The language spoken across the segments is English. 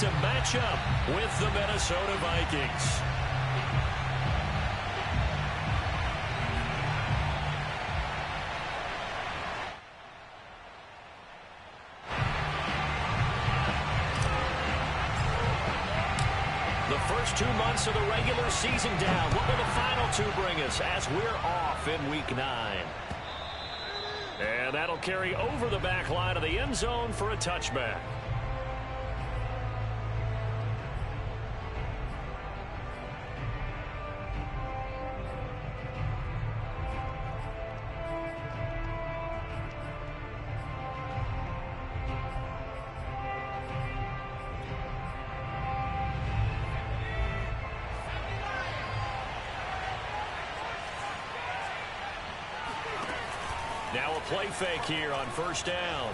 To match up with the Minnesota Vikings. The first 2 months of the regular season down. What will the final 2 bring us as we're off in Week 9? And that'll carry over the back line of the end zone for a touchback. Now a play fake here on first down.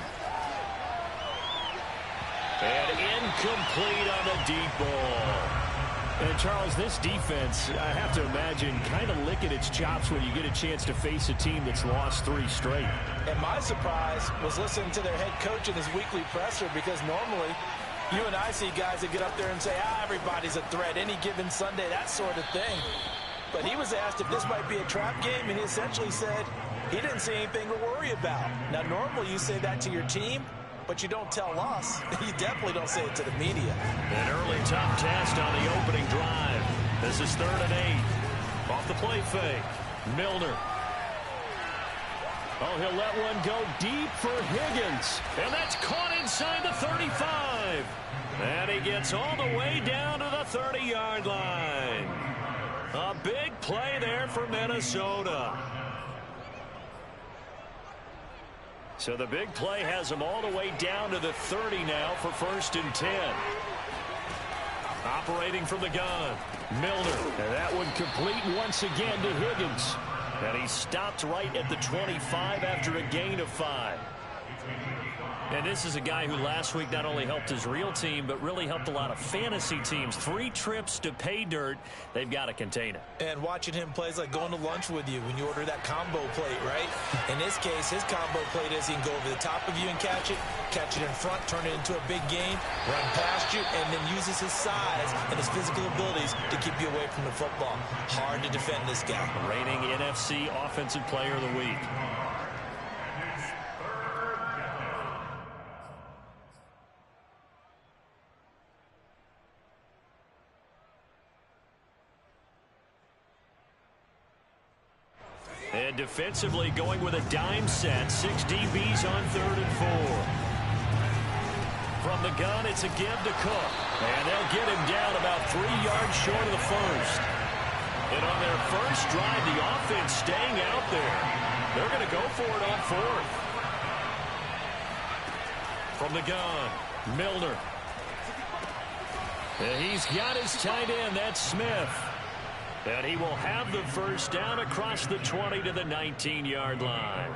And incomplete on the deep ball. And Charles, this defense, I have to imagine, kind of licking its chops when you get a chance to face a team that's lost 3 straight. And my surprise was listening to their head coach in his weekly presser, because normally you and I see guys that get up there and say, everybody's a threat any given Sunday, that sort of thing. But he was asked if this might be a trap game, and he essentially said he didn't see anything to worry about. Now, normally you say that to your team, but you don't tell us. You definitely don't say it to the media. An early tough test on the opening drive. This is 3rd and 8. Off the play fake. Milner. Oh, he'll let one go deep for Higgins. And that's caught inside the 35. And he gets all the way down to the 30-yard line. A big play there for Minnesota. So the big play has him all the way down to the 30 now for 1st and 10. Operating from the gun. Milner. And that one complete once again to Higgins. And he stopped right at the 25 after a gain of 5. And this is a guy who last week not only helped his real team, but really helped a lot of fantasy teams. 3 trips to pay dirt. They've got to contain it. And watching him play is like going to lunch with you when you order that combo plate, right? In this case, his combo plate is he can go over the top of you and catch it in front, turn it into a big gain, run past you, and then uses his size and his physical abilities to keep you away from the football. Hard to defend this guy. Reigning NFC Offensive Player of the Week. And defensively going with a dime set. 6 DBs on 3rd and 4. From the gun, it's a give to Cook. And they'll get him down about 3 yards short of the first. And on their first drive, the offense staying out there. They're going to go for it on 4th. From the gun, Milner. And he's got his tight end, that's Smith. And he will have the first down across the 20 to the 19-yard line.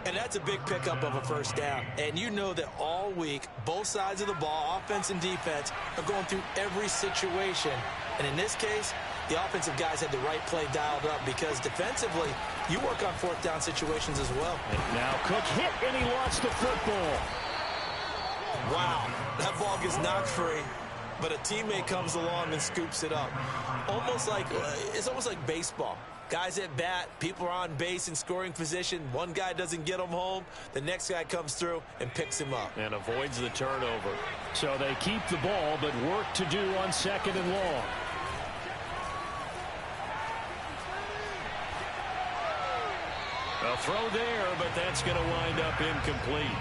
And that's a big pickup of a first down. And you know that all week, both sides of the ball, offense and defense, are going through every situation. And in this case, the offensive guys had the right play dialed up, because defensively, you work on 4th down situations as well. And now Cook hit, and he lost the football. Wow, that ball gets knocked free, but a teammate comes along and scoops it up. It's almost like baseball. Guys at bat, people are on base in scoring position. One guy doesn't get him home. The next guy comes through and picks him up. And avoids the turnover. So they keep the ball, but work to do on 2nd and long. A throw there, but that's going to wind up incomplete.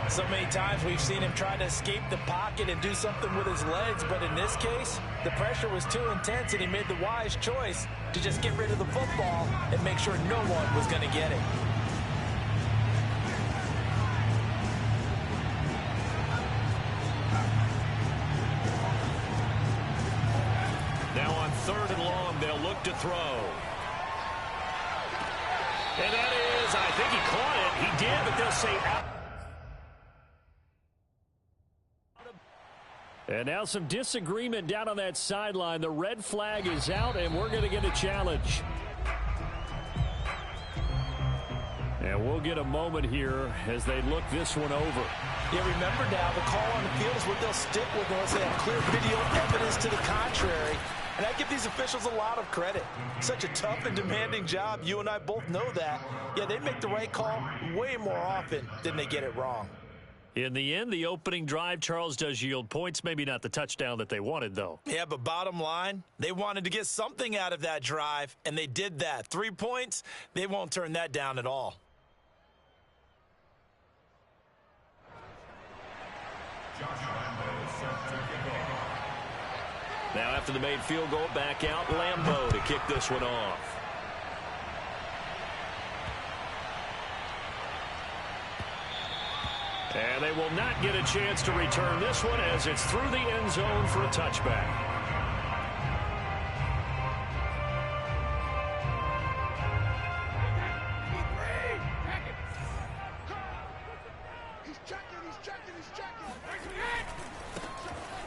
So many times we've seen him try to escape the pocket and do something with his legs, but in this case, the pressure was too intense, and he made the wise choice to just get rid of the football and make sure no one was going to get it. Now on 3rd and long, they'll look to throw. And that is, I think he caught it. He did, but they'll say out. And now some disagreement down on that sideline. The red flag is out, and we're going to get a challenge. And we'll get a moment here as they look this one over. Yeah, remember now, the call on the field is what they'll stick with unless they have clear video evidence to the contrary. And I give these officials a lot of credit. Such a tough and demanding job. You and I both know that. Yeah, they make the right call way more often than they get it wrong. In the end, the opening drive, Charles, does yield points. Maybe not the touchdown that they wanted, though. Yeah, but bottom line, they wanted to get something out of that drive, and they did that. 3 points, they won't turn that down at all. Now after the made field goal, back out Lambeau to kick this one off. And they will not get a chance to return this one as it's through the end zone for a touchback.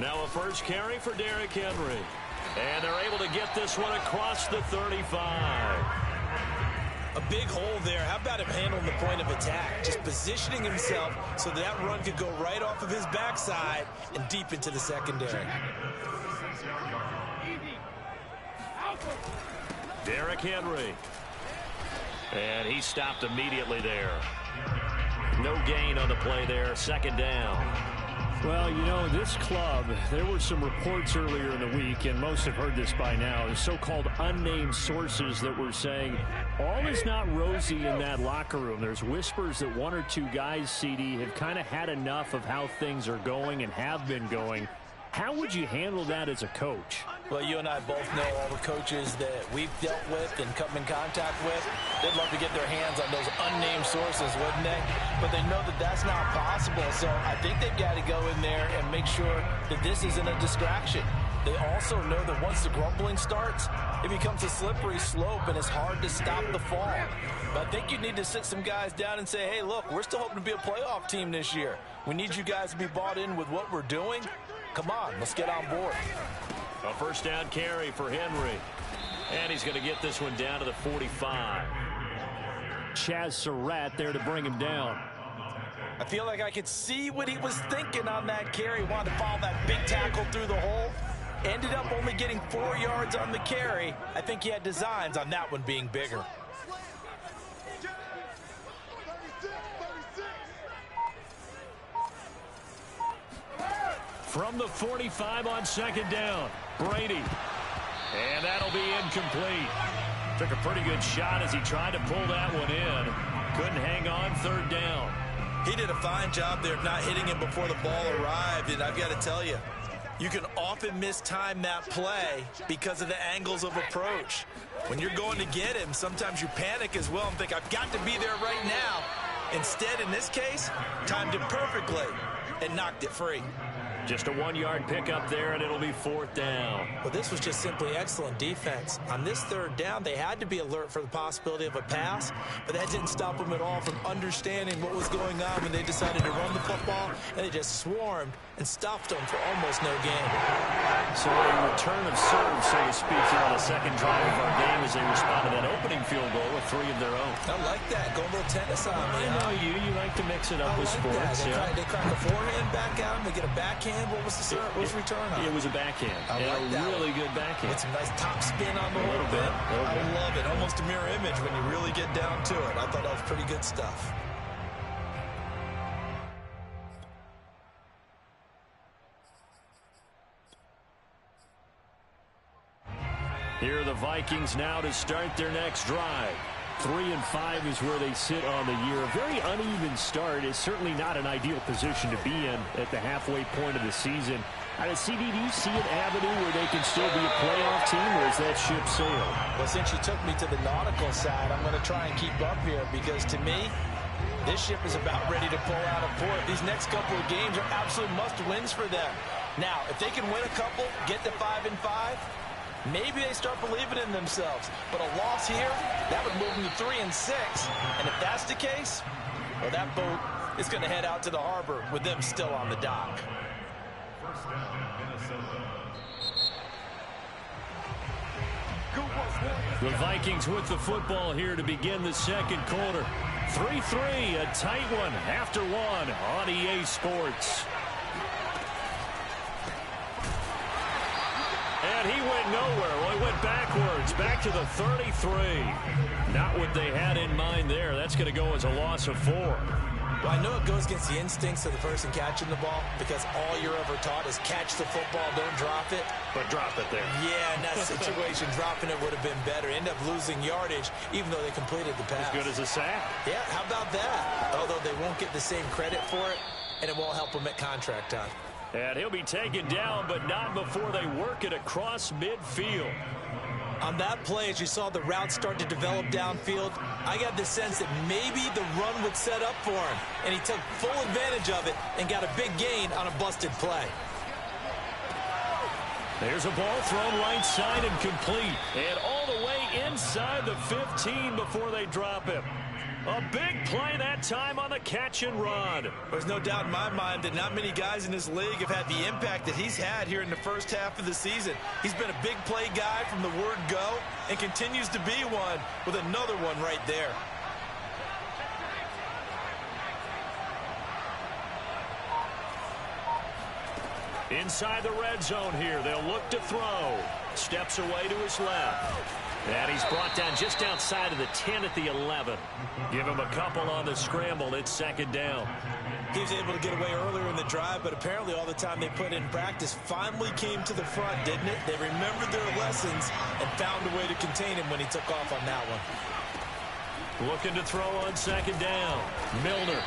Now a first carry for Derrick Henry. And they're able to get this one across the 35. A big hole there. How about him handling the point of attack? Just positioning himself so that run could go right off of his backside and deep into the secondary. Derrick Henry. And he stopped immediately there. No gain on the play there. Second down. Well, you know, this club, there were some reports earlier in the week, and most have heard this by now, the so-called unnamed sources that were saying all is not rosy in that locker room. There's whispers that one or two guys, CD, have kind of had enough of how things are going and have been going. How would you handle that as a coach? Well, you and I both know all the coaches that we've dealt with and come in contact with. They'd love to get their hands on those unnamed sources, wouldn't they? But they know that that's not possible, so I think they've got to go in there and make sure that this isn't a distraction. They also know that once the grumbling starts, it becomes a slippery slope and it's hard to stop the fall. But I think you need to sit some guys down and say, hey, look, we're still hoping to be a playoff team this year. We need you guys to be bought in with what we're doing. Come on, let's get on board. A first down carry for Henry. And he's going to get this one down to the 45. Chaz Surratt there to bring him down. I feel like I could see what he was thinking on that carry. Wanted to follow that big tackle through the hole. Ended up only getting 4 yards on the carry. I think he had designs on that one being bigger. From the 45 on second down, Brady. And that'll be incomplete. Took a pretty good shot as he tried to pull that one in. Couldn't hang on, third down. He did a fine job there of not hitting him before the ball arrived, and I've got to tell you, you can often mistime that play because of the angles of approach. When you're going to get him, sometimes you panic as well and think, I've got to be there right now. Instead, in this case, timed it perfectly and knocked it free. Just a 1 yard pickup there, and it'll be fourth down. Well, this was just simply excellent defense. On this third down, they had to be alert for the possibility of a pass, but that didn't stop them at all from understanding what was going on when they decided to run the football, and they just swarmed and stopped them for almost no gain. So a return of serve, so to speak, here on the second drive of our game as they respond to that opening field goal with 3 of their own. I like that. Go a little tennis on me. I know you. You like to mix it up with sports. They crack a forehand back out, and they get a backhand. What was the serve? What was the return on? It was a backhand. I like that. Really good backhand. With some nice top spin on the a little bit. I love it. Almost a mirror image when you really get down to it. I thought that was pretty good stuff. Here are the Vikings now to start their next drive. 3-5 is where they sit on the year. A very uneven start is certainly not an ideal position to be in at the halfway point of the season. Out of CD, do you see an avenue where they can still be a playoff team, or is that ship sailed? Well, since you took me to the nautical side, I'm going to try and keep up here because to me, this ship is about ready to pull out of port. These next couple of games are absolute must-wins for them. Now, if they can win a couple, get to 5-5, maybe they start believing in themselves. But a loss here, that would move them to 3-6. And if that's the case, well, that boat is going to head out to the harbor with them still on the dock. The Vikings with the football here to begin the second quarter. 3-3, a tight one after one on EA Sports. And he went nowhere. Well, he went backwards, back to the 33. Not what they had in mind there. That's going to go as a loss of 4. Well, I know it goes against the instincts of the person catching the ball because all you're ever taught is catch the football, don't drop it. But drop it there. Yeah, in that situation, dropping it would have been better. End up losing yardage, even though they completed the pass. As good as a sack. Yeah, how about that? Although they won't get the same credit for it, and it won't help them at contract time. And he'll be taken down, but not before they work it across midfield. On that play, as you saw the route start to develop downfield, I got the sense that maybe the run would set up for him, and he took full advantage of it and got a big gain on a busted play. There's a ball thrown right side and complete, and all the way inside the 15 before they drop him. A big play that time on the catch and run. There's no doubt in my mind that not many guys in this league have had the impact that he's had here in the first half of the season. He's been a big play guy from the word go and continues to be one with another one right there. Inside the red zone here, they'll look to throw. Steps away to his left. And he's brought down just outside of the 10 at the 11. Give him a couple on the scramble. It's second down. He was able to get away earlier in the drive, but apparently all the time they put in practice finally came to the front, didn't it? They remembered their lessons and found a way to contain him when he took off on that one. Looking to throw on second down. Milner.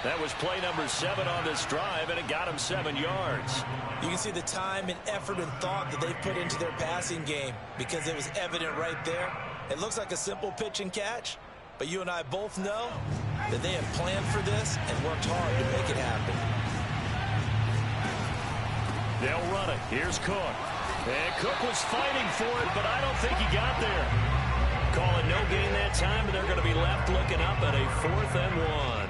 That was play number 7 on this drive, and it got him 7 yards. You can see the time and effort and thought that they put into their passing game because it was evident right there. It looks like a simple pitch and catch, but you and I both know that they have planned for this and worked hard to make it happen. They'll run it. Here's Cook. And Cook was fighting for it, but I don't think he got there. Call it no gain that time, and they're going to be left looking up at a 4th and 1.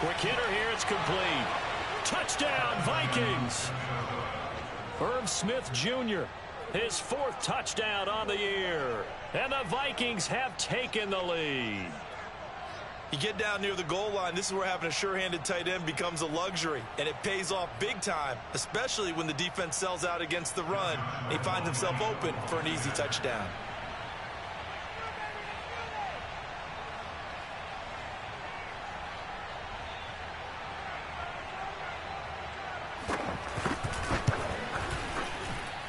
Quick hitter here, it's complete. Touchdown, Vikings. Herb Smith Jr., his 4th touchdown on the year. And the Vikings have taken the lead. You get down near the goal line, this is where having a sure-handed tight end becomes a luxury, and it pays off big time, especially when the defense sells out against the run, and he finds himself open for an easy touchdown.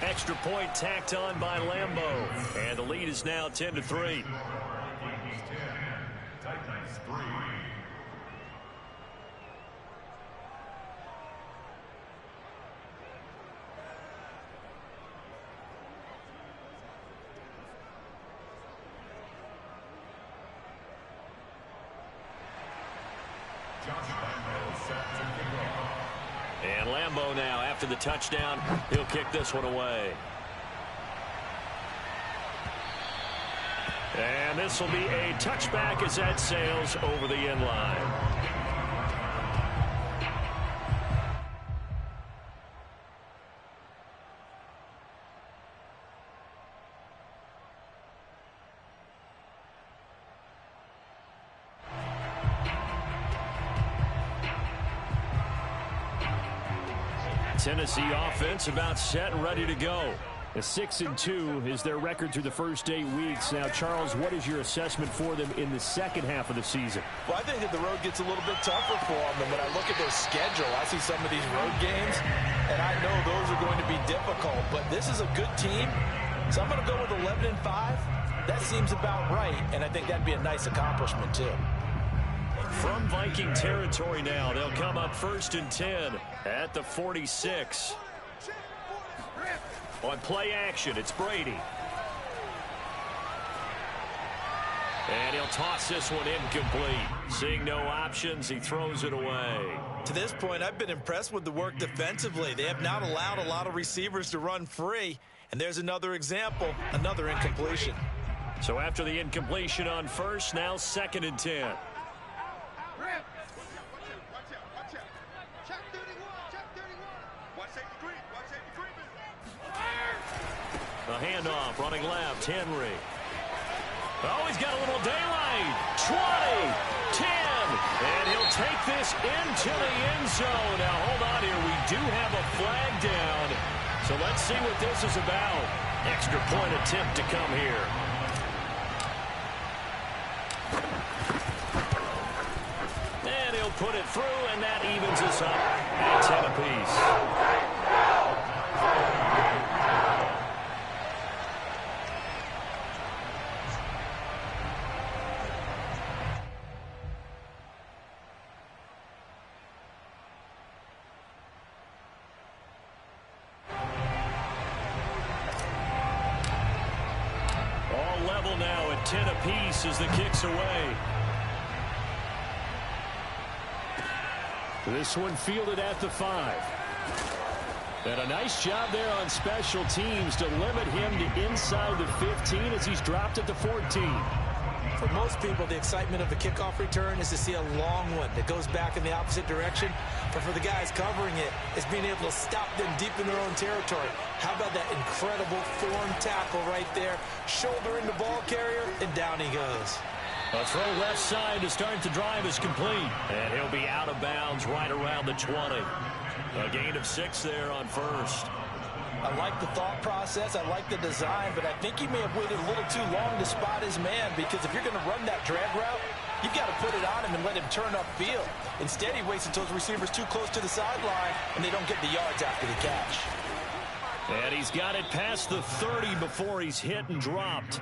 Extra point tacked on by Lambeau. And the lead is now 10-3. And Lambeau now, after the touchdown, he'll kick this one away. And this will be a touchback as that sails over the end line. Tennessee offense about set and ready to go. A 6-2 is their record through the first 8 weeks. Now, Charles, what is your assessment for them in the second half of the season? Well, I think that the road gets a little bit tougher for them. And when I look at their schedule, I see some of these road games, and I know those are going to be difficult. But this is a good team, so I'm going to go with 11-5. That seems about right, and I think that'd be a nice accomplishment, too. From Viking territory now, they'll come up 1st and 10 at the 46. On play action, it's Brady. And he'll toss this one incomplete. Seeing no options, he throws it away. To this point, I've been impressed with the work defensively. They have not allowed a lot of receivers to run free. And there's another example, another incompletion. So after the incompletion on first, now 2nd and 10. The handoff, running left, Henry. Oh, he's got a little daylight. 20, 10, and he'll take this into the end zone. Now, hold on here. We do have a flag down, so let's see what this is about. Extra point attempt to come here. And he'll put it through, and that evens us up at 10 apiece. Now at 10 apiece as the kick's away. This one fielded at the 5. And a nice job there on special teams to limit him to inside the 15 as he's dropped at the 14. For most people, the excitement of the kickoff return is to see a long one that goes back in the opposite direction. But for the guys covering it, it's being able to stop them deep in their own territory. How about that incredible form tackle right there? Shoulder in the ball carrier, and down he goes. A throw left side to start the drive is complete. And he'll be out of bounds right around the 20. A gain of 6 there on first. I like the thought process. I like the design, but I think he may have waited a little too long to spot his man, because if you're going to run that drag route, you've got to put it on him and let him turn upfield. Instead, he waits until his receiver's too close to the sideline, and they don't get the yards after the catch. And he's got it past the 30 before he's hit and dropped.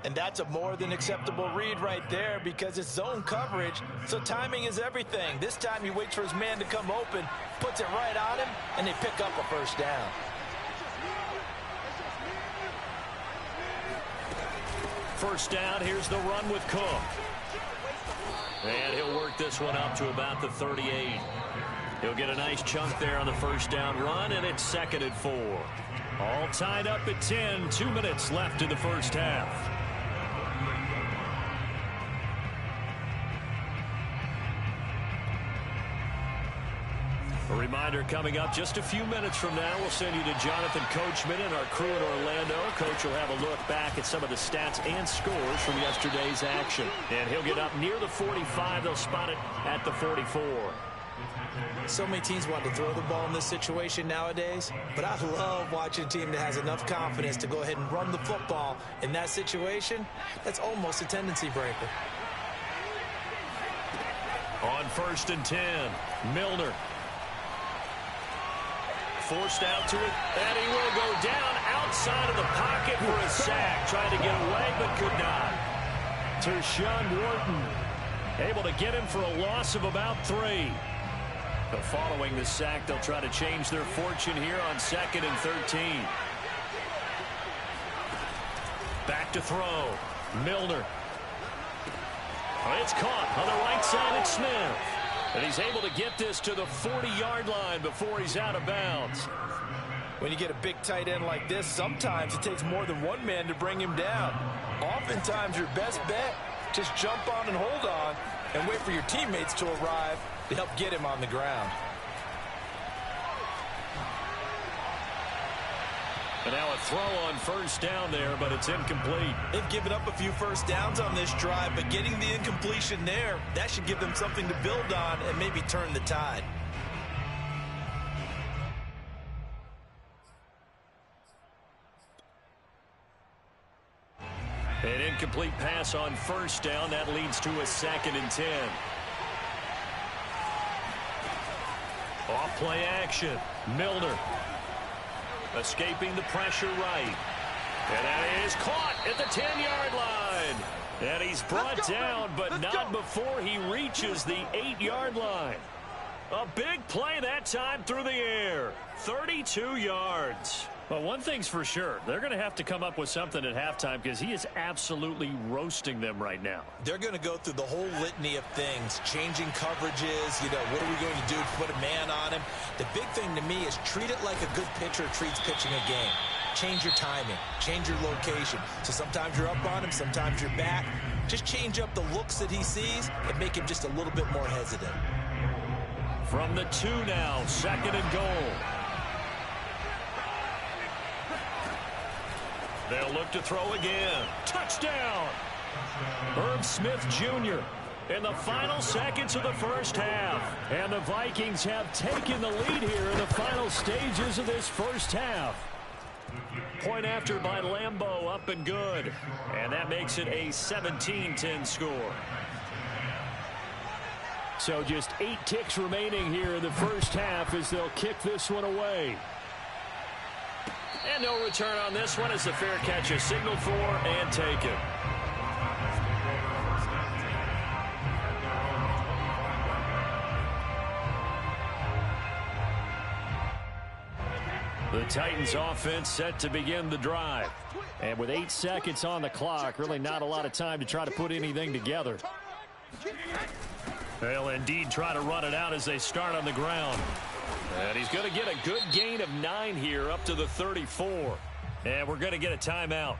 And that's a more than acceptable read right there, because it's zone coverage, so timing is everything. This time he waits for his man to come open, puts it right on him, and they pick up a first down. First down, here's the run with Cook. And he'll work this one up to about the 38. He'll get a nice chunk there on the first down run, and it's 2nd and 4. All tied up at 10, 2 minutes left in the first half. A reminder coming up just a few minutes from now, we'll send you to Jonathan Coachman and our crew in Orlando. Coach will have a look back at some of the stats and scores from yesterday's action. And he'll get up near the 45. They'll spot it at the 44. So many teams want to throw the ball in this situation nowadays, but I love watching a team that has enough confidence to go ahead and run the football. In that situation, that's almost a tendency breaker. On 1st and 10, Milner. Forced out to it, and he will go down outside of the pocket for a sack. Tried to get away, but could not. Tershawn Wharton able to get him for a loss of about 3. But following the sack, they'll try to change their fortune here on 2nd and 13. Back to throw. Milner. It's caught on the right side at Smith. And he's able to get this to the 40-yard line before he's out of bounds. When you get a big tight end like this, sometimes it takes more than one man to bring him down. Oftentimes, your best bet, just jump on and hold on and wait for your teammates to arrive to help get him on the ground. And now a throw on first down there, but it's incomplete. They've given up a few first downs on this drive, but getting the incompletion there, that should give them something to build on and maybe turn the tide. An incomplete pass on first down. That leads to a 2nd and 10. Off play action. Milner. Escaping the pressure right. And that is caught at the 10-yard line. And he's brought down, but not before he reaches the 8-yard line. A big play that time through the air. 32 yards. Well, one thing's for sure. They're going to have to come up with something at halftime because he is absolutely roasting them right now. They're going to go through the whole litany of things, changing coverages, what are we going to do to put a man on him? The big thing to me is treat it like a good pitcher treats pitching a game. change your timing, change your location. So sometimes you're up on him, sometimes you're back. Just change up the looks that he sees and make him just a little bit more hesitant. From the 2 now, 2nd and goal. They'll look to throw again. Touchdown! Herb Smith Jr. in the final seconds of the first half. And the Vikings have taken the lead here in the final stages of this first half. Point after by Lambeau, up and good. And that makes it a 17-10 score. So just 8 ticks remaining here in the first half as they'll kick this one away. And no return on this one as the fair catch is signaled for and taken. The Titans offense set to begin the drive. And with 8 seconds on the clock, really not a lot of time to try to put anything together. They'll indeed try to run it out as they start on the ground. And he's going to get a good gain of 9 here up to the 34. And we're going to get a timeout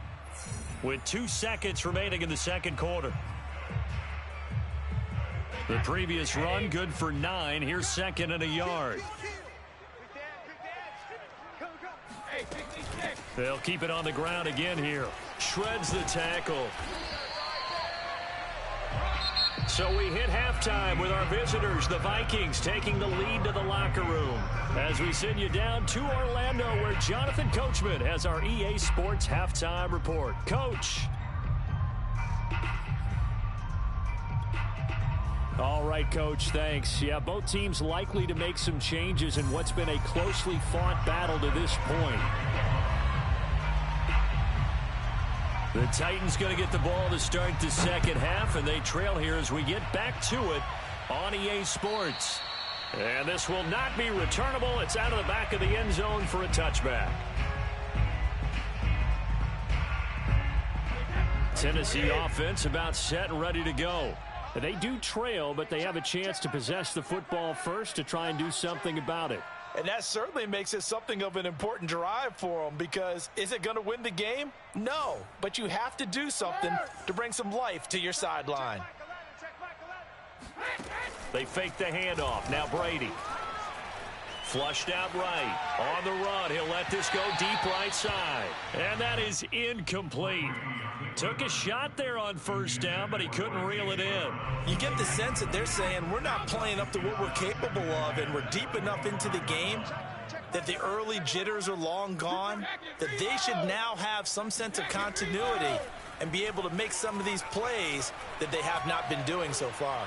with 2 seconds remaining in the second quarter. The previous run good for 9. Here's 2nd and a yard. They'll keep it on the ground again here. Shreds the tackle. So we hit halftime with our visitors, the Vikings, taking the lead to the locker room. As we send you down to Orlando, where Jonathan Coachman has our EA Sports halftime report. Coach. All right, Coach, thanks. Yeah, both teams likely to make some changes in what's been a closely fought battle to this point. The Titans going to get the ball to start the second half, and they trail here as we get back to it on EA Sports. And this will not be returnable. It's out of the back of the end zone for a touchback. Tennessee offense about set and ready to go. They do trail, but they have a chance to possess the football first to try and do something about it. And that certainly makes it something of an important drive for them, because is it going to win the game? No, but you have to do something to bring some life to your sideline. They fake the handoff. Now Brady. Flushed out right. On the run, he'll let this go deep right side. And that is incomplete. Took a shot there on first down, but he couldn't reel it in. You get the sense that they're saying we're not playing up to what we're capable of, and we're deep enough into the game that the early jitters are long gone, that they should now have some sense of continuity and be able to make some of these plays that they have not been doing so far.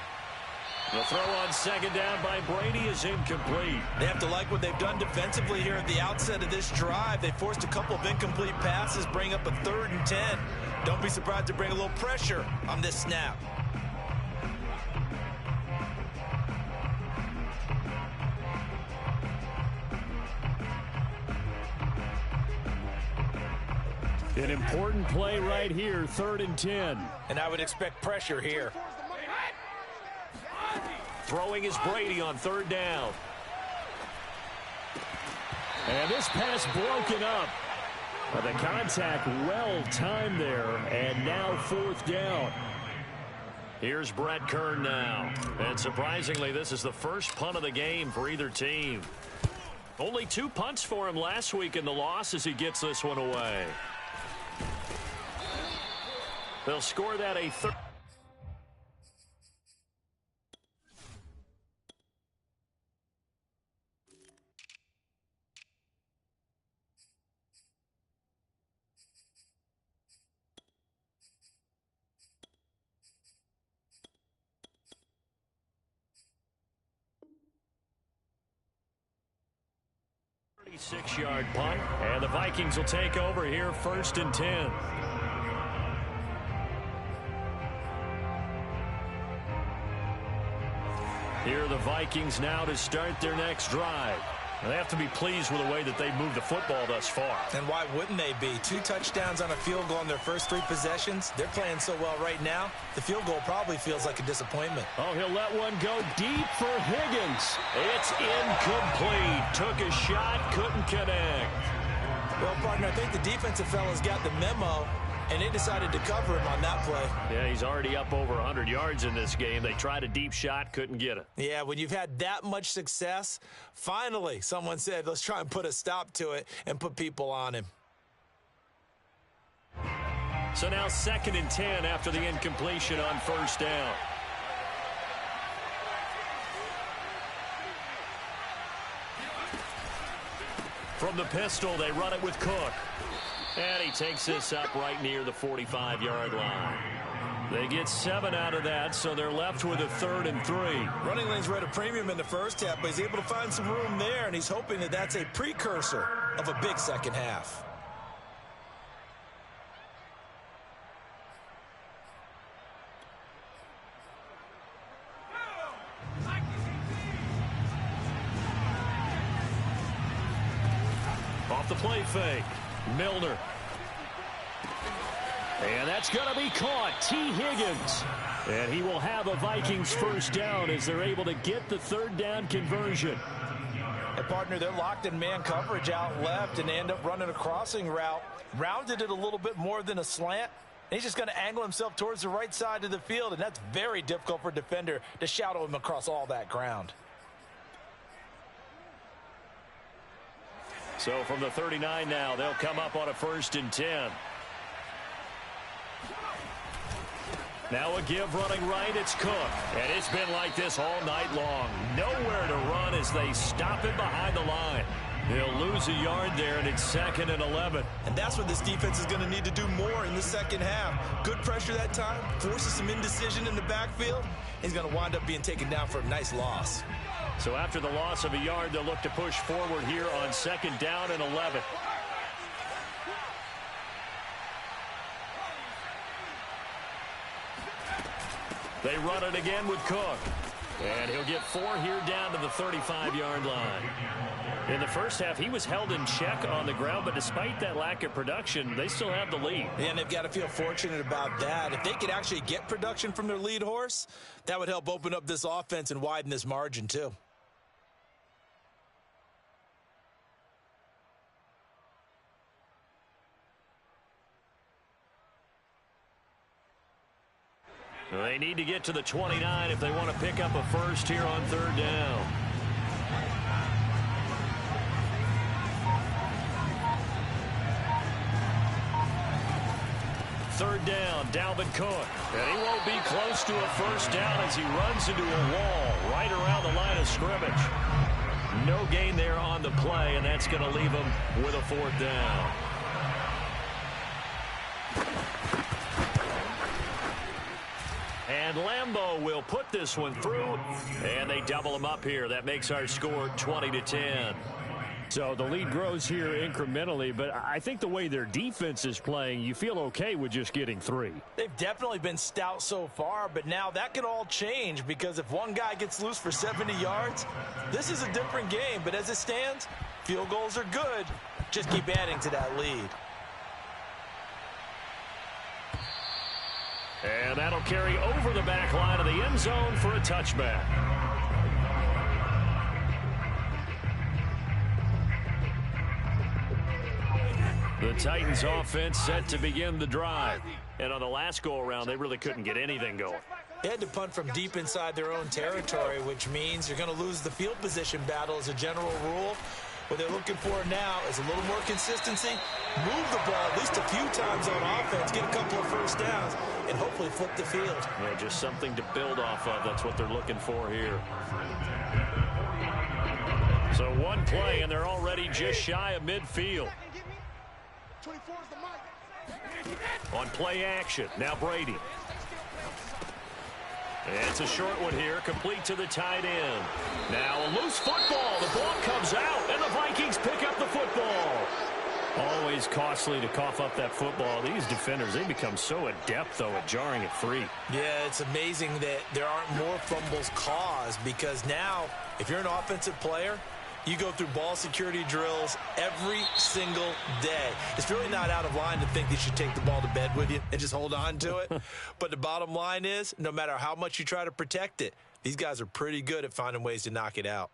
The throw on second down by Brady is incomplete. They have to like what they've done defensively here at the outset of this drive. They forced a couple of incomplete passes, bring up a 3rd and 10. Don't be surprised to bring a little pressure on this snap. An important play right here, 3rd and 10. And I would expect pressure here. Throwing is Brady on 3rd down. And this pass broken up. The contact well timed there, and now 4th down. Here's Brett Kern now. And surprisingly, this is the first punt of the game for either team. Only 2 punts for him last week in the loss as he gets this one away. They'll score that a third. Six-yard punt, and the Vikings will take over here, 1st and 10. Here are the Vikings now to start their next drive. They have to be pleased with the way that they've moved the football thus far. And why wouldn't they be? 2 touchdowns on a field goal in their first 3 possessions. They're playing so well right now, the field goal probably feels like a disappointment. Oh, he'll let one go deep for Higgins. It's incomplete. Took a shot, couldn't connect. Well, partner, I think the defensive fellas got the memo, and they decided to cover him on that play. Yeah, he's already up over 100 yards in this game. They tried a deep shot, couldn't get it. Yeah, when you've had that much success, finally someone said, let's try and put a stop to it and put people on him. So now 2nd and 10 after the incompletion on 1st down. From the pistol, they run it with Cook. And he takes this up right near the 45-yard line. They get 7 out of that, so they're left with a 3rd and 3. Running lanes were at a premium in the first half, but he's able to find some room there, and he's hoping that that's a precursor of a big second half. Off the play fake, Milner. And that's going to be caught. T. Higgins. And he will have a Vikings 1st down as they're able to get the 3rd down conversion. And, partner, they're locked in man coverage out left, and they end up running a crossing route. Rounded it a little bit more than a slant. And he's just going to angle himself towards the right side of the field, and that's very difficult for a defender to shadow him across all that ground. So from the 39 now, they'll come up on a 1st and 10. Now a give running right, it's Cook. And it's been like this all night long. Nowhere to run as they stop him behind the line. He'll lose a yard there, and it's 2nd and 11. And that's what this defense is going to need to do more in the second half. Good pressure that time, forces some indecision in the backfield. He's going to wind up being taken down for a nice loss. So after the loss of a yard, they'll look to push forward here on 2nd down and 11. They run it again with Cook. And he'll get 4 here down to the 35-yard line. In the first half, he was held in check on the ground, but despite that lack of production, they still have the lead. And they've got to feel fortunate about that. If they could actually get production from their lead horse, that would help open up this offense and widen this margin too. They need to get to the 29 if they want to pick up a first here on 3rd down. Third down, Dalvin Cook. And he won't be close to a first down as he runs into a wall right around the line of scrimmage. No gain there on the play, and that's going to leave him with a 4th down. And Lambeau will put this one through, and they double him up here. That makes our score 20-10. So the lead grows here incrementally, but I think the way their defense is playing, you feel okay with just getting 3. They've definitely been stout so far, but now that could all change because if one guy gets loose for 70 yards, this is a different game. But as it stands, field goals are good. Just keep adding to that lead. And that'll carry over the back line of the end zone for a touchback. The Titans offense set to begin the drive. And on the last go-around, they really couldn't get anything going. They had to punt from deep inside their own territory, which means you're going to lose the field position battle as a general rule. What they're looking for now is a little more consistency, move the ball at least a few times on offense, get a couple of first downs, and hopefully flip the field. Yeah, just something to build off of. That's what they're looking for here. So one play, and they're already just shy of midfield. On play action, now Brady. It's a short one here, complete to the tight end. Now a loose football. The ball comes out, and the Vikings pick up the football. Always costly to cough up that football. These defenders, they become so adept, though, at jarring it free. Yeah, it's amazing that there aren't more fumbles caused because now, if you're an offensive player, you go through ball security drills every single day. It's really not out of line to think that you should take the ball to bed with you and just hold on to it. But the bottom line is, no matter how much you try to protect it, these guys are pretty good at finding ways to knock it out.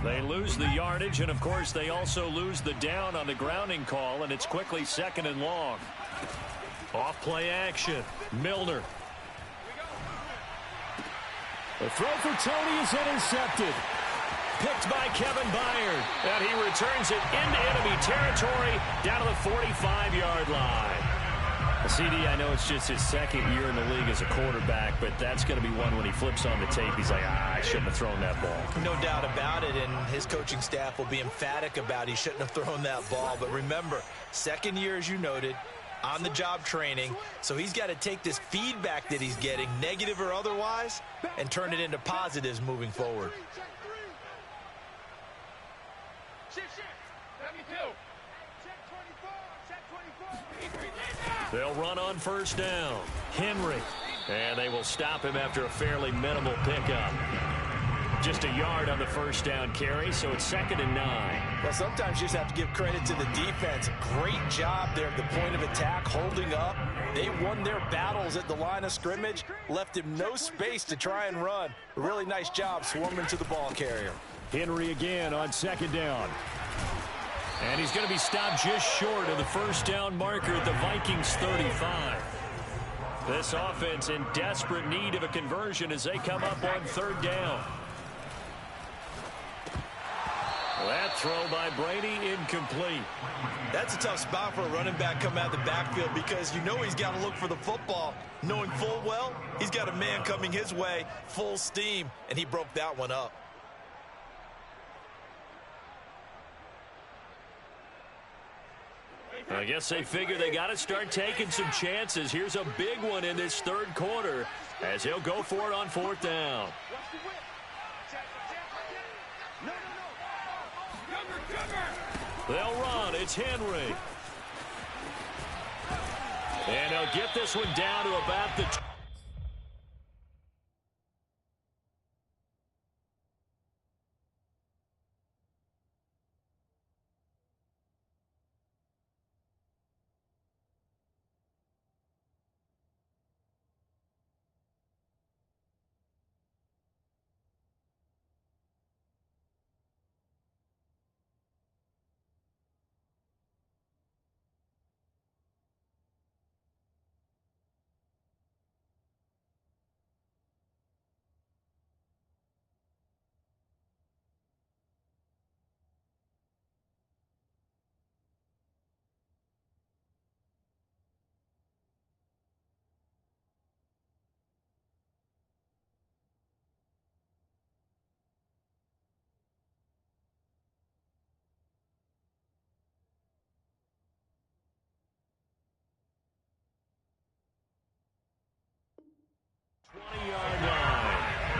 They lose the yardage, and, of course, they also lose the down on the grounding call, and it's quickly 2nd and long. Off play action. Milner. The throw for Tony is intercepted. Picked by Kevin Byard. And he returns it into enemy territory down to the 45-yard line. CD, I know it's just his 2nd year in the league as a quarterback, but that's going to be one when he flips on the tape. He's like, I shouldn't have thrown that ball. No doubt about it, and his coaching staff will be emphatic about he shouldn't have thrown that ball. But remember, 2nd year, as you noted, on-the-job training, so he's got to take this feedback that he's getting, negative or otherwise, and turn it into positives moving forward. They'll run on 1st down. Henry. And they will stop him after a fairly minimal pickup. Just a yard on the 1st down carry, so it's 2nd and 9. Well, sometimes you just have to give credit to the defense. Great job there at the point of attack, holding up. They won their battles at the line of scrimmage, left him no space to try and run. A really nice job swarming to the ball carrier. Henry again on 2nd down. And he's going to be stopped just short of the 1st down marker at the Vikings 35. This offense in desperate need of a conversion as they come up on 3rd down. That throw by Brady incomplete. That's a tough spot for a running back coming out of the backfield because you know he's got to look for the football, knowing full well he's got a man coming his way full steam, and he broke that one up. I guess they figure they got to start taking some chances. Here's a big one in this 3rd quarter as he'll go for it on 4th down. They'll run. It's Henry. And they'll get this one down to about the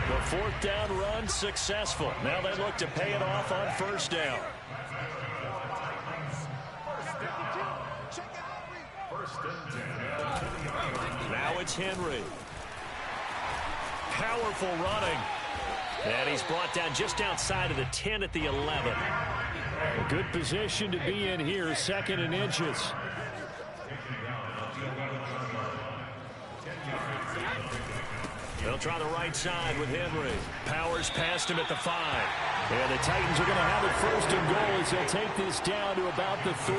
The 4th down run successful. Now they look to pay it off on 1st down. Now it's Henry. Powerful running. And he's brought down just outside of the 10 at the 11. A good position to be in here, 2nd and inches. They'll try the right side with Henry. Powers past him at the 5. And the Titans are going to have it 1st and goal as they'll take this down to about the 3.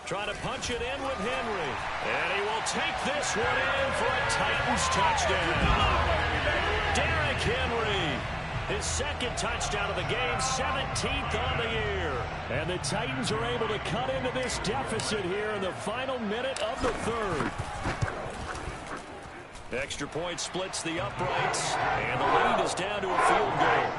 Trying to punch it in with Henry. And he will take this one in for a Titans touchdown. Derrick Henry. His 2nd touchdown of the game, 17th on the year. And the Titans are able to cut into this deficit here in the final minute of the 3rd. Extra point splits the uprights, and the lead is down to a field goal.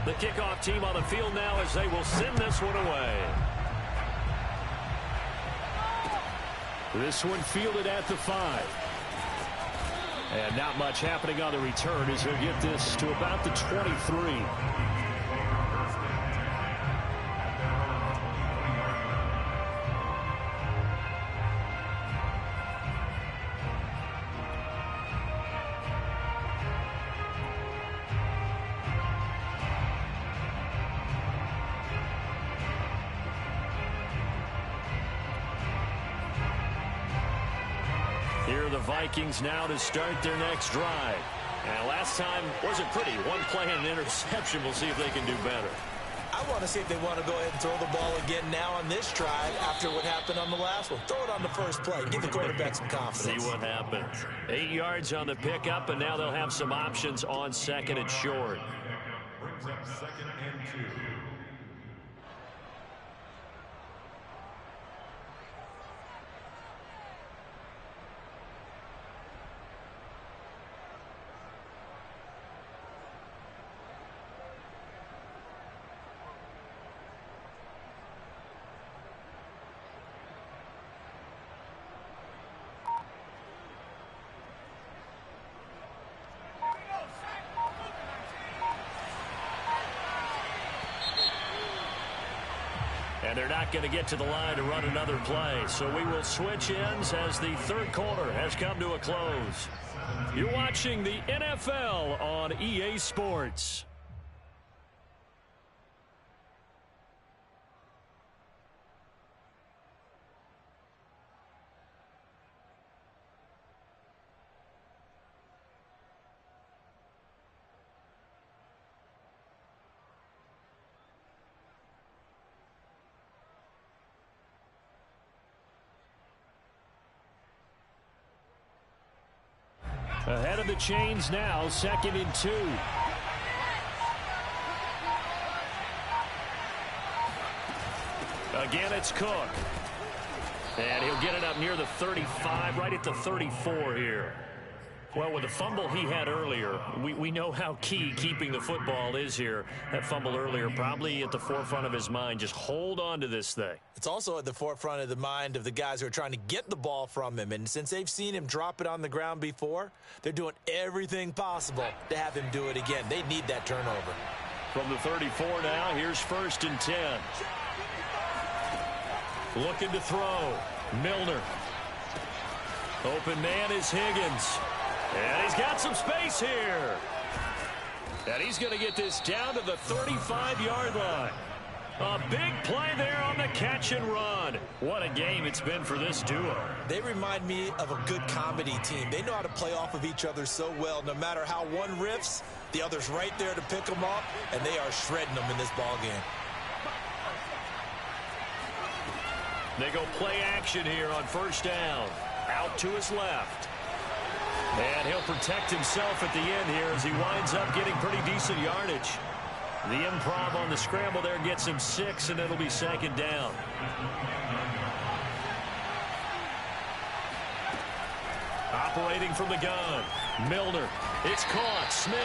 The kickoff team on the field now as they will send this one away. This one fielded at the 5. And not much happening on the return as he'll get this to about the 23. Here are the Vikings now to start their next drive. And last time wasn't pretty. One play and an interception. We'll see if they can do better. I want to see if they want to go ahead and throw the ball again now on this drive after what happened on the last one. Throw it on the first play. Give the quarterback some confidence. See what happens. 8 yards on the pickup, and now they'll have some options on second and short. Brings up second and 2. And they're not going to get to the line to run another play. So we will switch ends as the third quarter has come to a close. You're watching the NFL on EA Sports. Ahead of the chains now, second and 2. Again, it's Cook. And he'll get it up near the 35, right at the 34 here. Well, with the fumble he had earlier, we know how key keeping the football is here. That fumble earlier probably at the forefront of his mind. Just hold on to this thing. It's also at the forefront of the mind of the guys who are trying to get the ball from him. And since they've seen him drop it on the ground before, they're doing everything possible to have him do it again. They need that turnover. From the 34 now, here's first and 10. Looking to throw. Milner. Open man is Higgins. And he's got some space here. And he's going to get this down to the 35-yard line. A big play there on the catch and run. What a game it's been for this duo. They remind me of a good comedy team. They know how to play off of each other so well. No matter how one riffs, the other's right there to pick them up, and they are shredding them in this ball game. They go play action here on first down. Out to his left. And he'll protect himself at the end here as he winds up getting pretty decent yardage. The improv on the scramble there gets him 6, and it'll be second down. Operating from the gun. Milner. It's caught. Smith.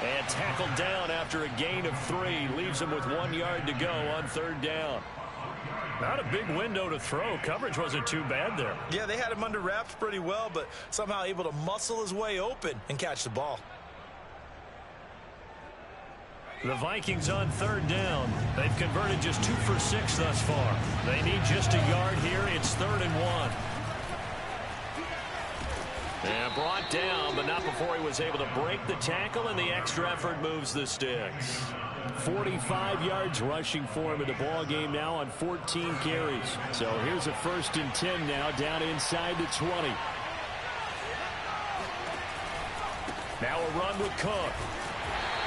And tackled down after a gain of 3. Leaves him with 1 yard to go on third down. Not a big window to throw. Coverage wasn't too bad there. Yeah, they had him under wraps pretty well, but somehow able to muscle his way open and catch the ball. The Vikings on third down. They've converted just 2 for 6 thus far. They need just a yard here. It's 3rd and 1. And brought down, but not before he was able to break the tackle, and the extra effort moves the sticks. 45 yards rushing for him in the ball game now on 14 carries. So here's a 1st and 10 now down inside the 20. Now a run with Cook.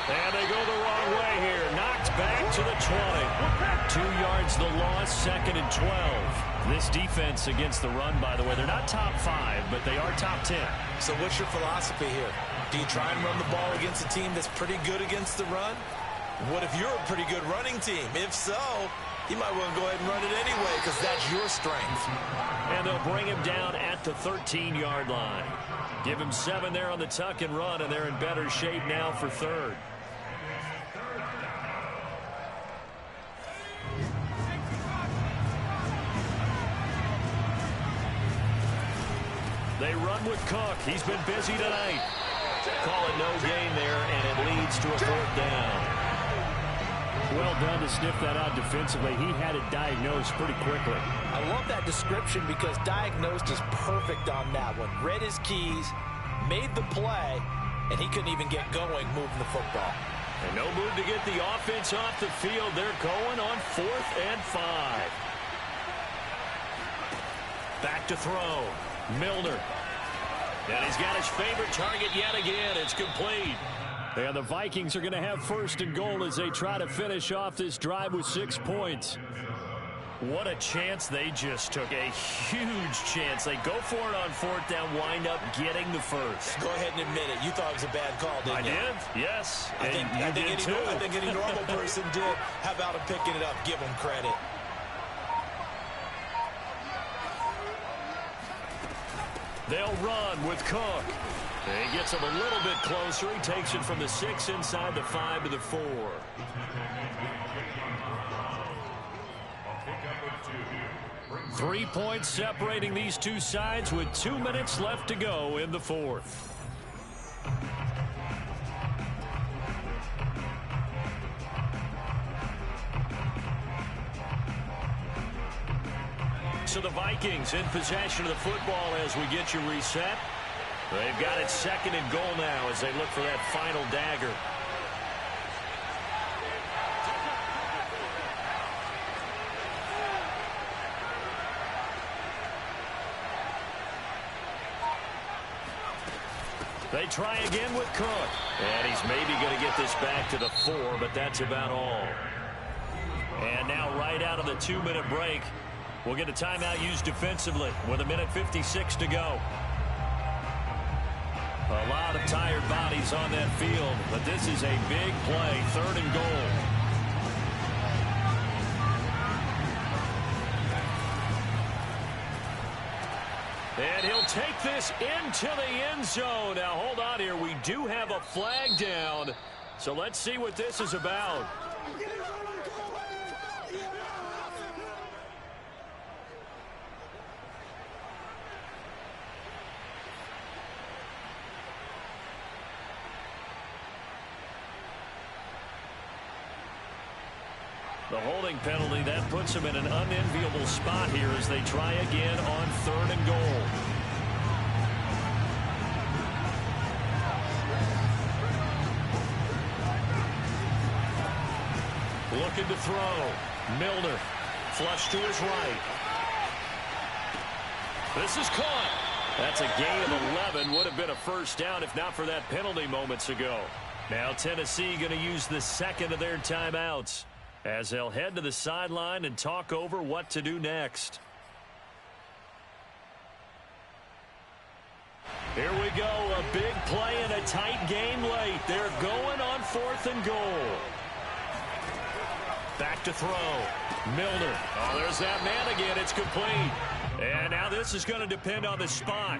And they go the wrong way here. Knocked back to the 20. 2 yards the loss, 2nd and 12. This defense against the run, by the way, they're not top 5, but they are top 10. So what's your philosophy here? Do you try and run the ball against a team that's pretty good against the run? What if you're a pretty good running team? If so, you might want to go ahead and run it anyway because that's your strength. And they'll bring him down at the 13-yard line. Give him 7 there on the tuck and run, and they're in better shape now for third. They run with Cook. He's been busy tonight. Call it no gain there, and it leads to a 4th down. Well done to sniff that out defensively. He had it diagnosed pretty quickly. I love that description because diagnosed is perfect on that one. Read his keys, made the play, and he couldn't even get going moving the football. And no move to get the offense off the field. They're going on 4th and 5. Back to throw. Milner. And he's got his favorite target yet again. It's complete. And the Vikings are going to have first and goal as they try to finish off this drive with 6 points. What a chance they just took. A huge chance. They go for it on fourth down, wind up getting the first. Go ahead and admit it. You thought it was a bad call, didn't you? I did, yes. I think any normal person did. How about him picking it up? Give him credit. They'll run with Cook. He gets him a little bit closer. He takes it from the 6 inside the 5 to the 4. 3 points separating these two sides with 2 minutes left to go in the fourth. So the Vikings in possession of the football as we get you reset. They've got it second and goal now as they look for that final dagger. They try again with Cook. And he's maybe going to get this back to the 4, but that's about all. And now right out of the 2-minute break, we'll get a timeout used defensively with 1:56 to go. A lot of tired bodies on that field, but this is a big play, 3rd and goal. And he'll take this into the end zone. Now, hold on here. We do have a flag down, so let's see what this is about. The holding penalty, that puts them in an unenviable spot here as they try again on 3rd and goal. Looking to throw. Milner. Flush to his right. This is caught. That's a gain of 11. Would have been a first down if not for that penalty moments ago. Now Tennessee going to use the second of their timeouts as they'll head to the sideline and talk over what to do next. Here we go, a big play in a tight game late. They're going on 4th and goal. Back to throw. Milner. Oh, there's that man again. It's complete. And now this is going to depend on the spot.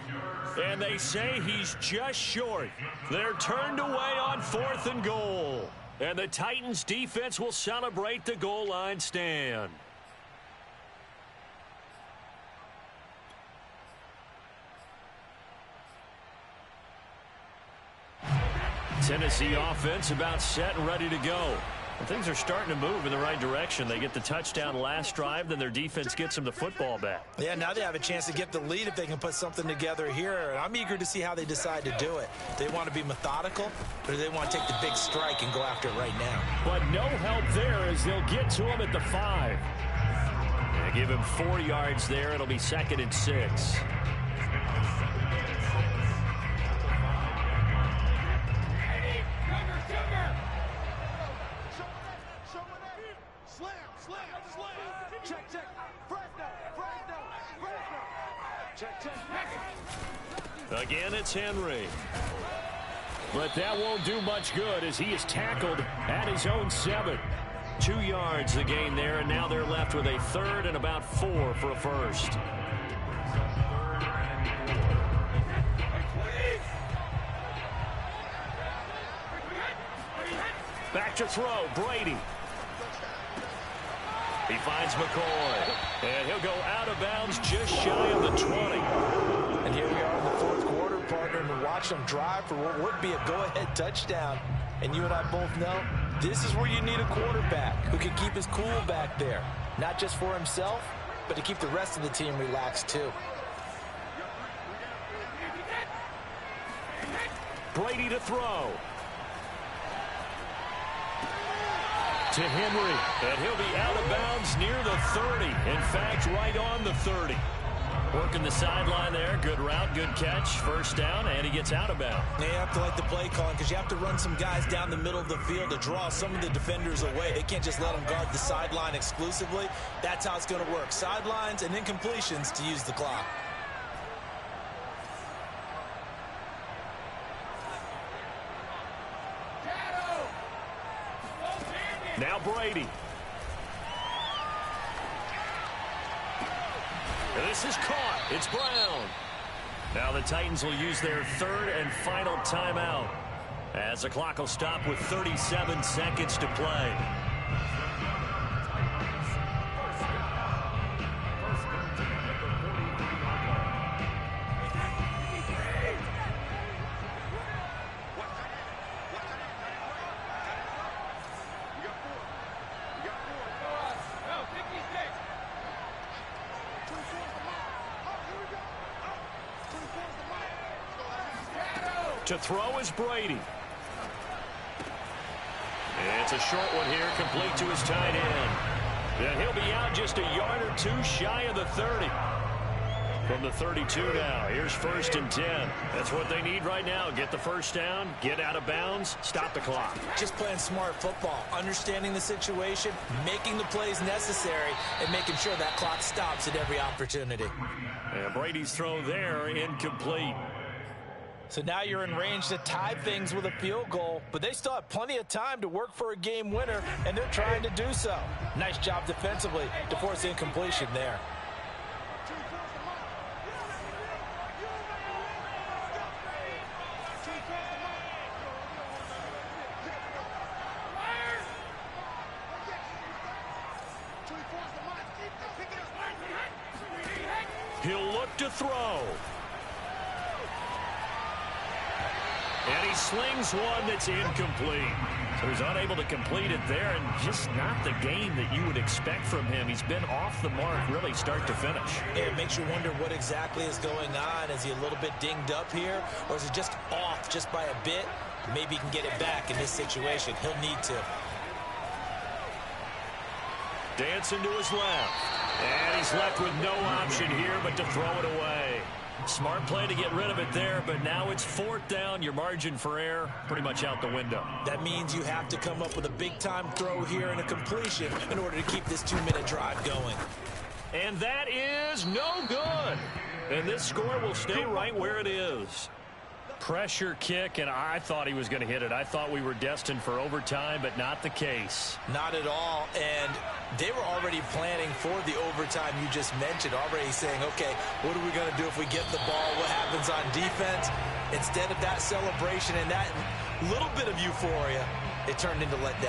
And they say he's just short. They're turned away on 4th and goal. And the Titans defense will celebrate the goal line stand. Tennessee offense about set and ready to go. And things are starting to move in the right direction. They get the touchdown last drive, then their defense gets them the football back. Yeah, now they have a chance to get the lead if they can put something together here. And I'm eager to see how they decide to do it. They want to be methodical, or do they want to take the big strike and go after it right now? But no help there as they'll get to him at the 5. They give him 4 yards there. It'll be 2nd and 6. Again, it's Henry. But that won't do much good as he is tackled at his own 7. 2 yards the gain there, and now they're left with a 3rd and about 4 for a first. Back to throw, Brady. He finds McCoy, and he'll go out of bounds just shy of the 20. And here we are in the 4th quarter, partner, and watch them drive for what would be a go-ahead touchdown. And you and I both know this is where you need a quarterback who can keep his cool back there, not just for himself, but to keep the rest of the team relaxed too. Brady to throw. To Henry, and he'll be out of bounds near the 30. In fact, right on the 30. Working the sideline there. Good route, good catch. First down, and he gets out of bounds. You have to like the play calling because you have to run some guys down the middle of the field to draw some of the defenders away. They can't just let them guard the sideline exclusively. That's how it's going to work. Sidelines and incompletions to use the clock. Now Brady. This is caught. It's Brown. Now the Titans will use their third and final timeout as the clock will stop with 37 seconds to play. To throw is Brady. It's a short one here, complete to his tight end. And he'll be out just a yard or two shy of the 30. From the 32 now, here's 1st and 10. That's what they need right now. Get the first down, get out of bounds, stop the clock. Just playing smart football, understanding the situation, making the plays necessary, and making sure that clock stops at every opportunity. And Brady's throw there, incomplete. So now you're in range to tie things with a field goal, but they still have plenty of time to work for a game winner, and they're trying to do so. Nice job defensively to force incompletion there. He'll look to throw. And he slings one that's incomplete. So he's unable to complete it there, and just not the game that you would expect from him. He's been off the mark really start to finish. It makes you wonder what exactly is going on. Is he a little bit dinged up here, or is he just off just by a bit? Maybe he can get it back in this situation. He'll need to. Dancing to his left. And he's left with no option here but to throw it away. Smart play to get rid of it there, but now it's 4th down. Your margin for error pretty much out the window. That means you have to come up with a big-time throw here and a completion in order to keep this 2-minute drive going. And that is no good. And this score will stay right where it is. Pressure kick, and I thought he was going to hit it. I thought we were destined for overtime, but not the case. Not at all, and they were already planning for the overtime you just mentioned, already saying, okay, what are we going to do if we get the ball? What happens on defense? Instead of that celebration and that little bit of euphoria, it turned into letdown.